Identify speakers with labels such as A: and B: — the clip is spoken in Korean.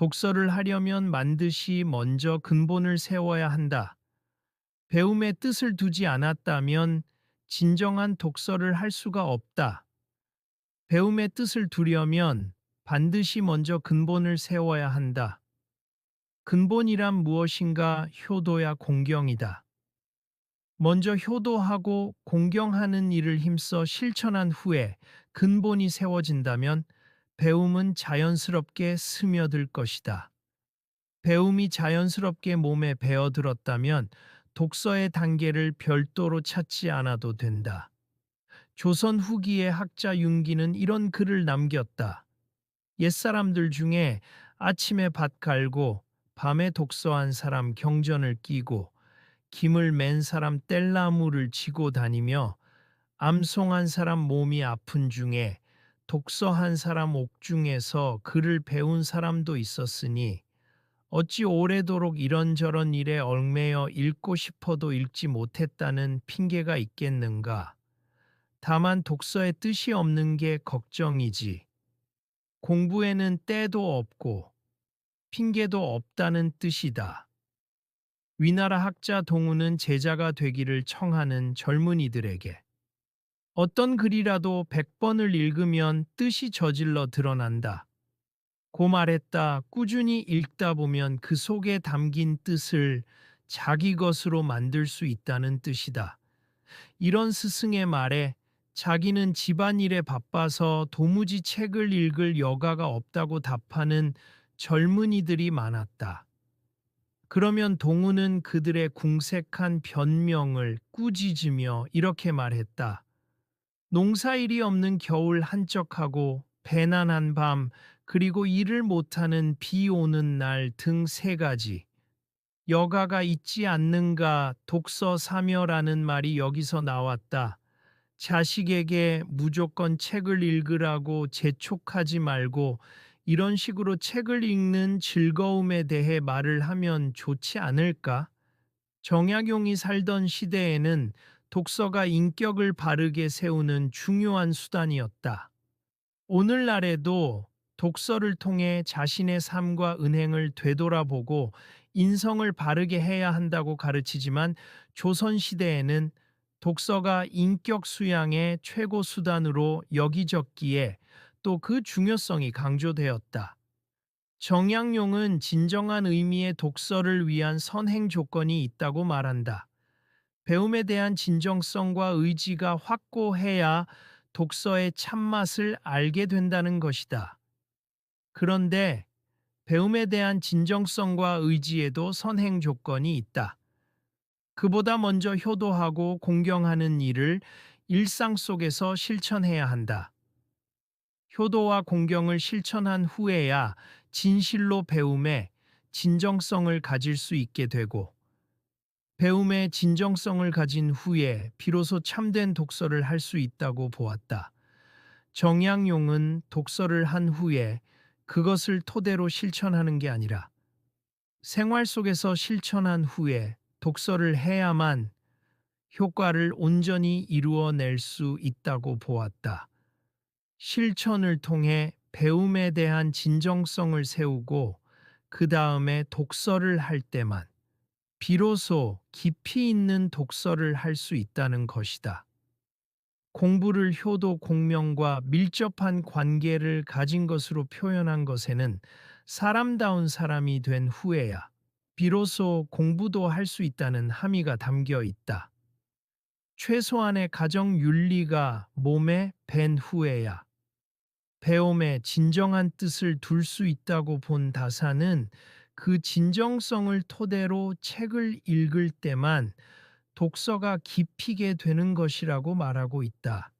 A: 독서를 하려면 반드시 먼저 근본을 세워야 한다. 배움에 뜻을 두지 않았다면 진정한 독서를 할 수가 없다. 배움의 뜻을 두려면 반드시 먼저 근본을 세워야 한다. 근본이란 무엇인가? 효도야 공경이다. 먼저 효도하고 공경하는 일을 힘써 실천한 후에 근본이 세워진다면 배움은 자연스럽게 스며들 것이다. 배움이 자연스럽게 몸에 배어들었다면 독서의 단계를 별도로 찾지 않아도 된다. 조선 후기의 학자 윤기는 이런 글을 남겼다. 옛사람들 중에 아침에 밭 갈고 밤에 독서한 사람 경전을 끼고 김을 맨 사람 뗄나무를 지고 다니며 암송한 사람 몸이 아픈 중에 독서한 사람 옥중에서 글을 배운 사람도 있었으니 어찌 오래도록 이런저런 일에 얽매여 읽고 싶어도 읽지 못했다는 핑계가 있겠는가. 다만 독서의 뜻이 없는 게 걱정이지. 공부에는 때도 없고 핑계도 없다는 뜻이다. 위나라 학자 동우는 제자가 되기를 청하는 젊은이들에게 어떤 글이라도 100번을 읽으면 뜻이 저질러 드러난다. 고 말했다. 꾸준히 읽다 보면 그 속에 담긴 뜻을 자기 것으로 만들 수 있다는 뜻이다. 이런 스승의 말에 자기는 집안일에 바빠서 도무지 책을 읽을 여가가 없다고 답하는 젊은이들이 많았다. 그러면 동우는 그들의 궁색한 변명을 꾸짖으며 이렇게 말했다. 농사일이 없는 겨울 한적하고 배난한 밤 그리고 일을 못하는 비 오는 날 등 세 가지. 여가가 있지 않는가 독서 사며라는 말이 여기서 나왔다. 자식에게 무조건 책을 읽으라고 재촉하지 말고 이런 식으로 책을 읽는 즐거움에 대해 말을 하면 좋지 않을까? 정약용이 살던 시대에는 독서가 인격을 바르게 세우는 중요한 수단이었다. 오늘날에도 독서를 통해 자신의 삶과 은행을 되돌아보고 인성을 바르게 해야 한다고 가르치지만 조선시대에는 독서가 인격 수양의 최고 수단으로 여기졌기에 또 그 중요성이 강조되었다. 정약용은 진정한 의미의 독서를 위한 선행 조건이 있다고 말한다. 배움에 대한 진정성과 의지가 확고해야 독서의 참맛을 알게 된다는 것이다. 그런데 배움에 대한 진정성과 의지에도 선행 조건이 있다. 그보다 먼저 효도하고 공경하는 일을 일상 속에서 실천해야 한다. 효도와 공경을 실천한 후에야 진실로 배움에 진정성을 가질 수 있게 되고 배움의 진정성을 가진 후에 비로소 참된 독서를 할 수 있다고 보았다. 정약용은 독서를 한 후에 그것을 토대로 실천하는 게 아니라 생활 속에서 실천한 후에 독서를 해야만 효과를 온전히 이루어낼 수 있다고 보았다. 실천을 통해 배움에 대한 진정성을 세우고 그 다음에 독서를 할 때만 비로소 깊이 있는 독서를 할 수 있다는 것이다. 공부를 효도 공명과 밀접한 관계를 가진 것으로 표현한 것에는 사람다운 사람이 된 후에야 비로소 공부도 할 수 있다는 함의가 담겨 있다. 최소한의 가정 윤리가 몸에 밴 후에야 배움에 진정한 뜻을 둘 수 있다고 본 다사는 그 진정성을 토대로 책을 읽을 때만 독서가 깊이게 되는 것이라고 말하고 있다.